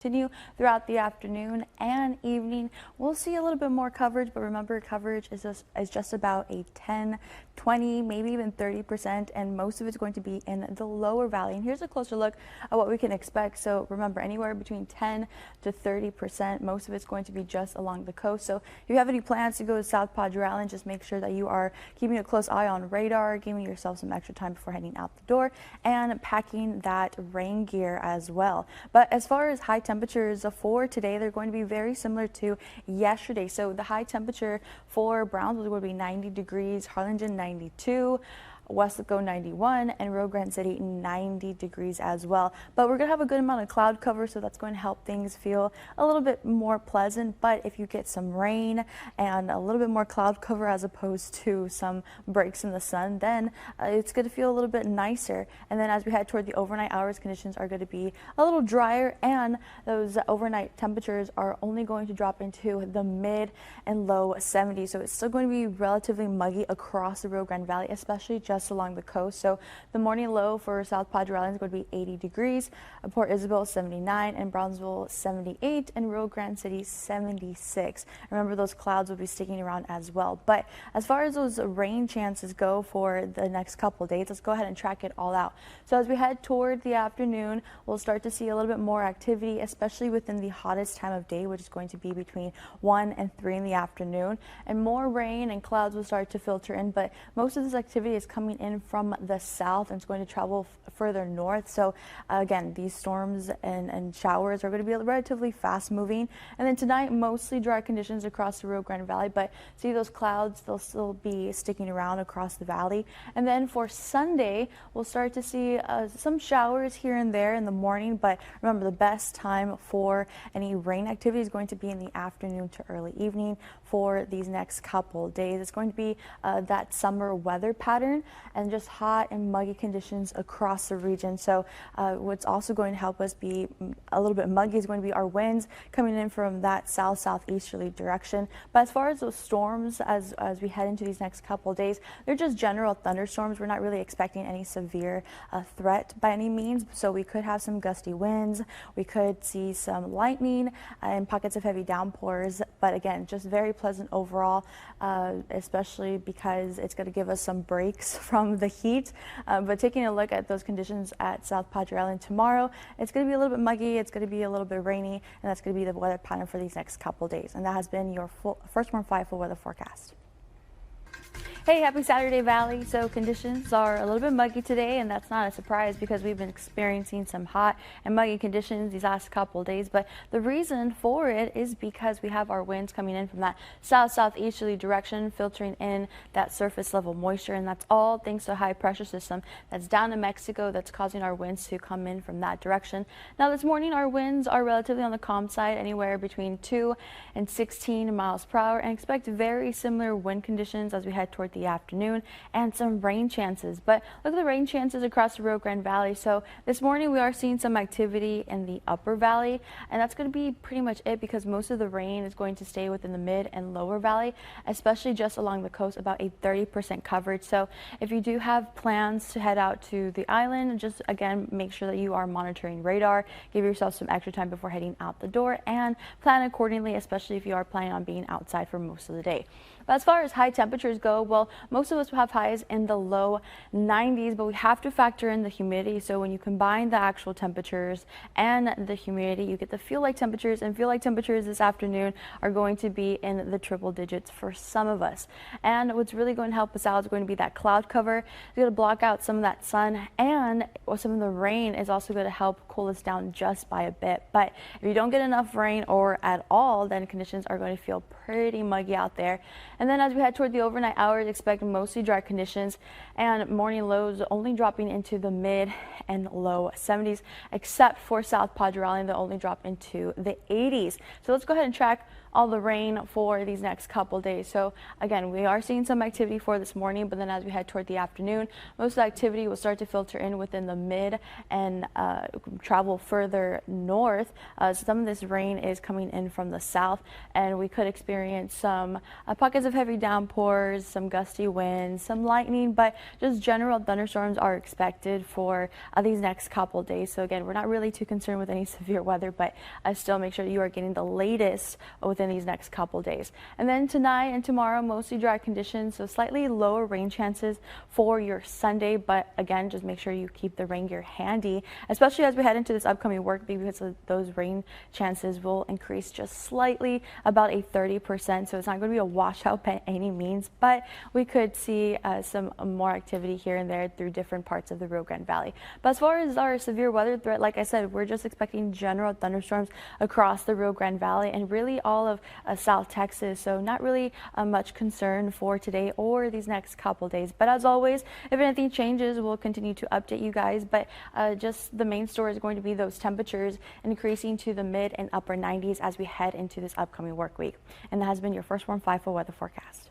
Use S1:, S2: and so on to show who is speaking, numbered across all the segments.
S1: Continue throughout the afternoon and evening. We'll see a little bit more coverage, but remember, coverage is just about a 10, 20, maybe even 30%, and most of it's going to be in the lower valley. And here's a closer look at what we can expect. So remember, anywhere between 10 to 30%, most of it's going to be just along the coast. So if you have any plans to go to South Padre Island, just make sure that you are keeping a close eye on radar, giving yourself some extra time before heading out the door, and packing that rain gear as well. But as far as high temperatures for today, they're going to be very similar to yesterday. So the high temperature for Brownsville would be 90 degrees, Harlingen 92, Wesco 91, and Rio Grande City 90 degrees as well. But we're going to have a good amount of cloud cover, so that's going to help things feel a little bit more pleasant. But if you get some rain and a little bit more cloud cover as opposed to some breaks in the sun, then it's going to feel a little bit nicer. And then as we head toward the overnight hours, conditions are going to be a little drier, and those overnight temperatures are only going to drop into the mid and low 70s. So it's still going to be relatively muggy across the Rio Grande Valley, especially just along the coast. So the morning low for South Padre Island is going to be 80 degrees, Port Isabel 79, and Brownsville 78, and Rio Grande City 76. Remember, those clouds will be sticking around as well. But as far as those rain chances go for the next couple of days, let's go ahead and track it all out. So as we head toward the afternoon, we'll start to see a little bit more activity, especially within the hottest time of day, which is going to be between 1 and 3 in the afternoon, and more rain and clouds will start to filter in. But most of this activity is coming in from the south and it's going to travel further north. So again, these storms and showers are going to be relatively fast moving. And then tonight, mostly dry conditions across the Rio Grande Valley, but see those clouds, they'll still be sticking around across the valley. And then for Sunday, we'll start to see some showers here and there in the morning, but remember, the best time for any rain activity is going to be in the afternoon to early evening for these next couple days. It's going to be that summer weather pattern and just hot and muggy conditions across the region. So what's also going to help us be a little bit muggy is going to be our winds coming in from that south-southeasterly direction. But as far as those storms, as we head into these next couple of days, they're just general thunderstorms. We're not really expecting any severe threat by any means. So we could have some gusty winds. We could see some lightning and pockets of heavy downpours. But again, just very pleasant overall, especially because it's going to give us some breaks from the heat. But taking a look at those conditions at South Padre Island tomorrow, it's going to be a little bit muggy, it's going to be a little bit rainy, and that's going to be the weather pattern for these next couple days. And that has been your First Warn 5 full weather forecast. Hey, happy Saturday, Valley. So conditions are a little bit muggy today, and that's not a surprise because we've been experiencing some hot and muggy conditions these last couple of days. But the reason for it is because we have our winds coming in from that south-southeasterly direction, filtering in that surface level moisture, and that's all thanks to a high pressure system that's down in Mexico that's causing our winds to come in from that direction. Now this morning, our winds are relatively on the calm side, anywhere between 2 and 16 miles per hour, and expect very similar wind conditions as we head toward the afternoon and some rain chances. But look at the rain chances across the Rio Grande Valley. So this morning we are seeing some activity in the upper valley, and that's going to be pretty much it because most of the rain is going to stay within the mid and lower valley, especially just along the coast, about a 30% coverage. So if you do have plans to head out to the island, just again make sure that you are monitoring radar, give yourself some extra time before heading out the door, and plan accordingly, especially if you are planning on being outside for most of the day. But as far as high temperatures go, well, most of us will have highs in the low 90s, but we have to factor in the humidity. So when you combine the actual temperatures and the humidity, you get the feel-like temperatures, and feel-like temperatures this afternoon are going to be in the triple digits for some of us. And what's really going to help us out is going to be that cloud cover. It's going to block out some of that sun, and some of the rain is also going to help cool us down just by a bit. But if you don't get enough rain or at all, then conditions are going to feel pretty muggy out there. And then as we head toward the overnight hours, expect mostly dry conditions and morning lows only dropping into the mid and low 70s, except for South Padre Island, they'll only drop into the 80s. So let's go ahead and track all the rain for these next couple days. So again, we are seeing some activity for this morning, but then as we head toward the afternoon, most of the activity will start to filter in within the mid and travel further north. Some of this rain is coming in from the south, and we could experience some pockets of heavy downpours, some gusts gusty winds, some lightning, but just general thunderstorms are expected for these next couple days. So again, we're not really too concerned with any severe weather, but still make sure you are getting the latest within these next couple days. And then tonight and tomorrow, mostly dry conditions, so slightly lower rain chances for your Sunday. But again, just make sure you keep the rain gear handy, especially as we head into this upcoming work week, because those rain chances will increase just slightly, about a 30%. So it's not going to be a washout by any means, but we could see some more activity here and there through different parts of the Rio Grande Valley. But as far as our severe weather threat, like I said, we're just expecting general thunderstorms across the Rio Grande Valley and really all of South Texas. So not really much concern for today or these next couple days. But as always, if anything changes, we'll continue to update you guys. But just the main story is going to be those temperatures increasing to the mid and upper 90s as we head into this upcoming work week. And that has been your First Warm 5 weather forecast.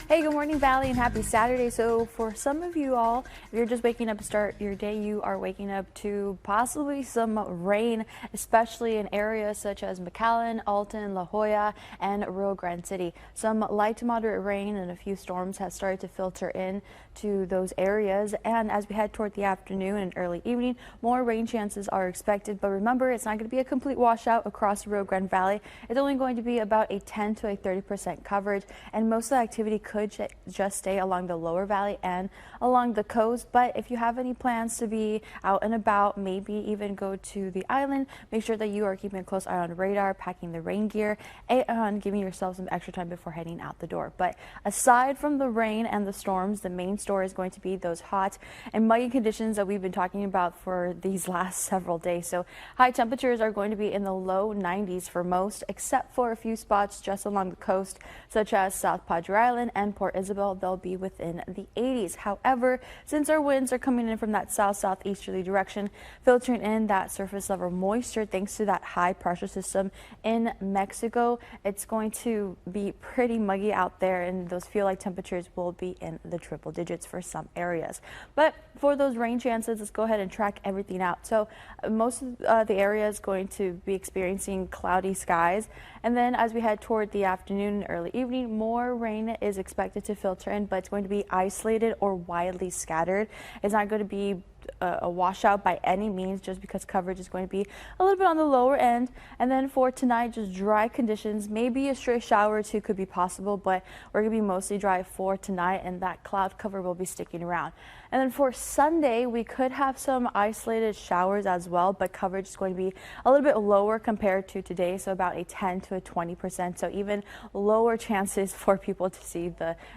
S1: Hey, good morning, Valley, and happy Saturday. So for some of you all, if you're just waking up to start your day, you are waking up to possibly some rain, especially in areas such as McAllen, Alton, La Jolla, and Rio Grande City. Some light to moderate rain and a few storms have started to filter in to those areas. And as we head toward the afternoon and early evening, more rain chances are expected. But remember, it's not going to be a complete washout across the Rio Grande Valley. It's only going to be about a 10 to a 30% coverage, and most of the activity could just stay along the lower valley and along the coast. But if you have any plans to be out and about, maybe even go to the island, make sure that you are keeping a close eye on radar, packing the rain gear, and giving yourself some extra time before heading out the door. But aside from the rain and the storms, the main story is going to be those hot and muggy conditions that we've been talking about for these last several days. So high temperatures are going to be in the low 90s for most, except for a few spots just along the coast, such as South Padre Island and Port Isabel. They'll be within the 80s. However, since our winds are coming in from that south-southeasterly direction, filtering in that surface level moisture thanks to that high pressure system in Mexico, it's going to be pretty muggy out there, and those feel-like temperatures will be in the triple digits for some areas. But for those rain chances, let's go ahead and track everything out. So most of the area is going to be experiencing cloudy skies, and then as we head toward the afternoon and early evening, more rain is expected to filter in, but it's going to be isolated or widely scattered. It's not going to be a washout by any means, just because coverage is going to be a little bit on the lower end. And then for tonight, just dry conditions. Maybe a stray shower or two could be possible, but we're going to be mostly dry for tonight, and that cloud cover will be sticking around. And then for Sunday, we could have some isolated showers as well, but coverage is going to be a little bit lower compared to today, so about a 10 to a 20%. So even lower chances for people to see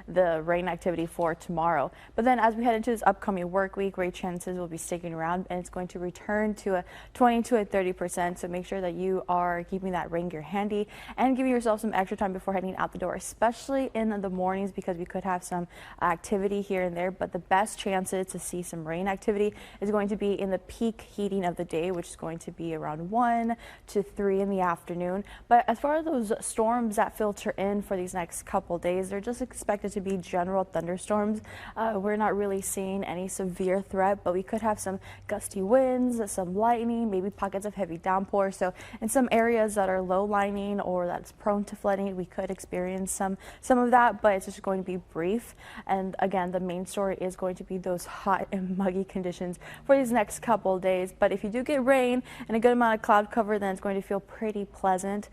S1: the rain activity for tomorrow. But then as we head into this upcoming work week, rain chances will be sticking around, and it's going to return to a 20 to a 30%. So make sure that you are keeping that rain gear handy and giving yourself some extra time before heading out the door, especially in the mornings, because we could have some activity here and there. But the best chances to see some rain activity is going to be in the peak heating of the day, which is going to be around 1 to 3 in the afternoon. But as far as those storms that filter in for these next couple days, they're just expected to be general thunderstorms. We're not really seeing any severe threat, but we could have some gusty winds, some lightning, maybe pockets of heavy downpour. So in some areas that are low lying or that's prone to flooding, we could experience some of that, but it's just going to be brief. And again, the main story is going to be those hot and muggy conditions for these next couple days. But if you do get rain and a good amount of cloud cover, then it's going to feel pretty pleasant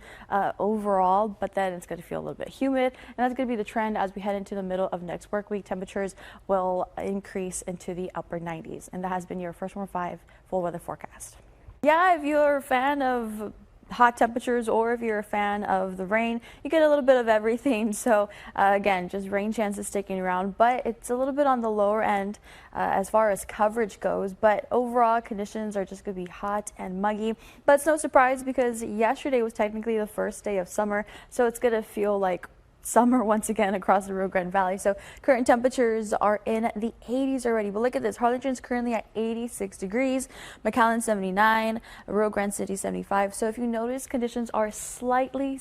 S1: overall, but then it's going to feel a little bit humid, and that's going to be the trend as we head into the middle of next work week. Temperatures will increase into the upper 90s, and that has been your First Warm 5 full weather forecast. Yeah, if you're a fan of hot temperatures or if you're a fan of the rain, you get a little bit of everything. So again, just rain chances sticking around, but it's a little bit on the lower end as far as coverage goes. But overall, conditions are just going to be hot and muggy. But it's no surprise, because yesterday was technically the first day of summer, so it's going to feel like summer once again across the Rio Grande Valley. So current temperatures are in the 80s already. But look at this. Harlingen's currently at 86 degrees, McAllen 79, Rio Grande City 75. So if you notice, conditions are slightly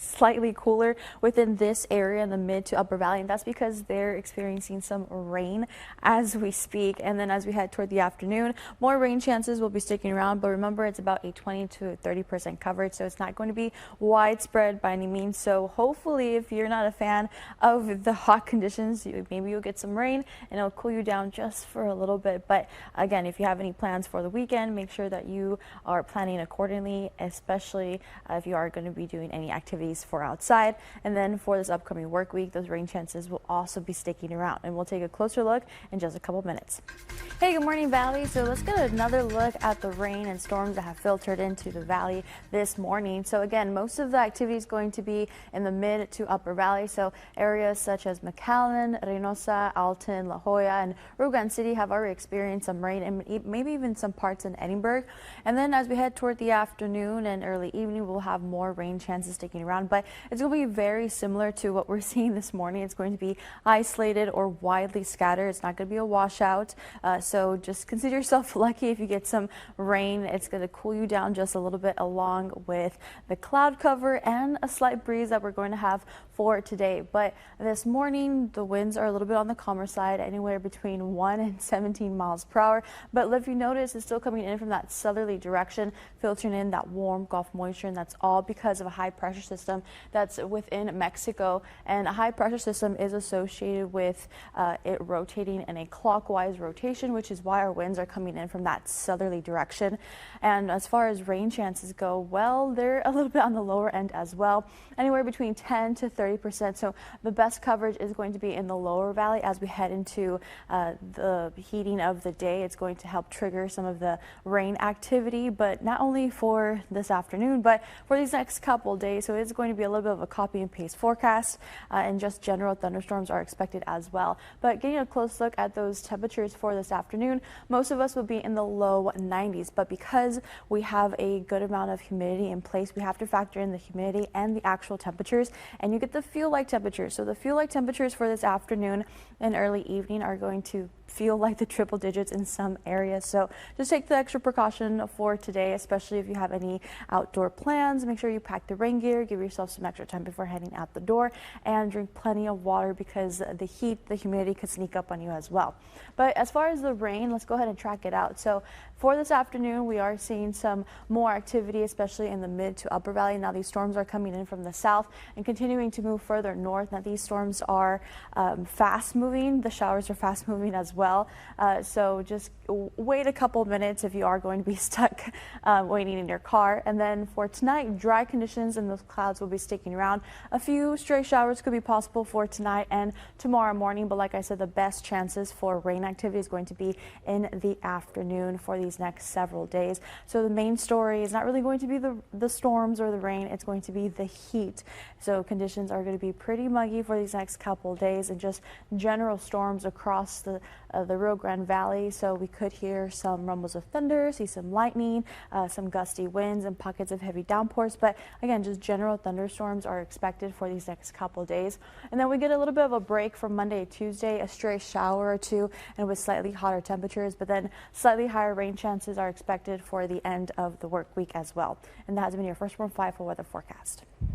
S1: cooler within this area in the mid to upper valley, and that's because they're experiencing some rain as we speak. And then as we head toward the afternoon, more rain chances will be sticking around, but remember, it's about a 20 to 30% coverage, so it's not going to be widespread by any means. So hopefully, if you're not a fan fan of the hot conditions. Maybe you'll get some rain and it'll cool you down just for a little bit. But again, if you have any plans for the weekend, make sure that you are planning accordingly, especially if you are going to be doing any activities for outside. And then for this upcoming work week, those rain chances will also be sticking around, and we'll take a closer look in just a couple minutes. Hey, good morning, Valley. So let's get another look at the rain and storms that have filtered into the Valley this morning. So again, most of the activity is going to be in the mid to upper Valley. So areas such as McAllen, Reynosa, Alton, La Jolla, and Rio Grande City have already experienced some rain, and maybe even some parts in Edinburgh. And then as we head toward the afternoon and early evening, we'll have more rain chances sticking around, but it's going to be very similar to what we're seeing this morning. It's going to be isolated or widely scattered. It's not going to be a washout. So just consider yourself lucky if you get some rain. It's going to cool you down just a little bit, along with the cloud cover and a slight breeze that we're going to have for today. But this morning, the winds are a little bit on the calmer side, anywhere between 1 and 17 miles per hour. But if you notice, it's still coming in from that southerly direction, filtering in that warm Gulf moisture, and that's all because of a high pressure system that's within Mexico. And a high pressure system is associated with it rotating in a clockwise rotation, which is why our winds are coming in from that southerly direction. And as far as rain chances go, well, they're a little bit on the lower end as well, anywhere between 10 to 30%. So the best coverage is going to be in the lower valley as we head into the heating of the day. It's going to help trigger some of the rain activity, but not only for this afternoon, but for these next couple days. So it's going to be a little bit of a copy and paste forecast, and just general thunderstorms are expected as well. But getting a close look at those temperatures for this afternoon, most of us will be in the low 90s, but because we have a good amount of humidity in place, we have to factor in the humidity and the actual temperatures, and you get the feel-like temperatures. So the feel-like temperatures for this afternoon and early evening are going to feel like the triple digits in some areas. So just take the extra precaution for today, especially if you have any outdoor plans. Make sure you pack the rain gear, give yourself some extra time before heading out the door, and drink plenty of water because the heat, the humidity could sneak up on you as well. But as far as the rain, let's go ahead and track it out. So for this afternoon, we are seeing some more activity, especially in the mid to upper valley. Now these storms are coming in from the south and continuing to move further north. Now these storms are fast moving. The showers are fast moving as well. So just wait a couple minutes if you are going to be stuck waiting in your car. And then for tonight, dry conditions and those clouds will be sticking around. A few stray showers could be possible for tonight and tomorrow morning. But like I said, the best chances for rain activity is going to be in the afternoon for these next several days. So the main story is not really going to be the storms or the rain. It's going to be the heat. So conditions are going to be pretty muggy for these next couple days, and just general storms across the Rio Grande Valley. So we could hear some rumbles of thunder, see some lightning, some gusty winds and pockets of heavy downpours. But again, just general thunderstorms are expected for these next couple days. And then we get a little bit of a break from Monday to Tuesday, a stray shower or two, and with slightly hotter temperatures, but then slightly higher rain chances are expected for the end of the work week as well. And that has been your First Warn 5 full weather forecast.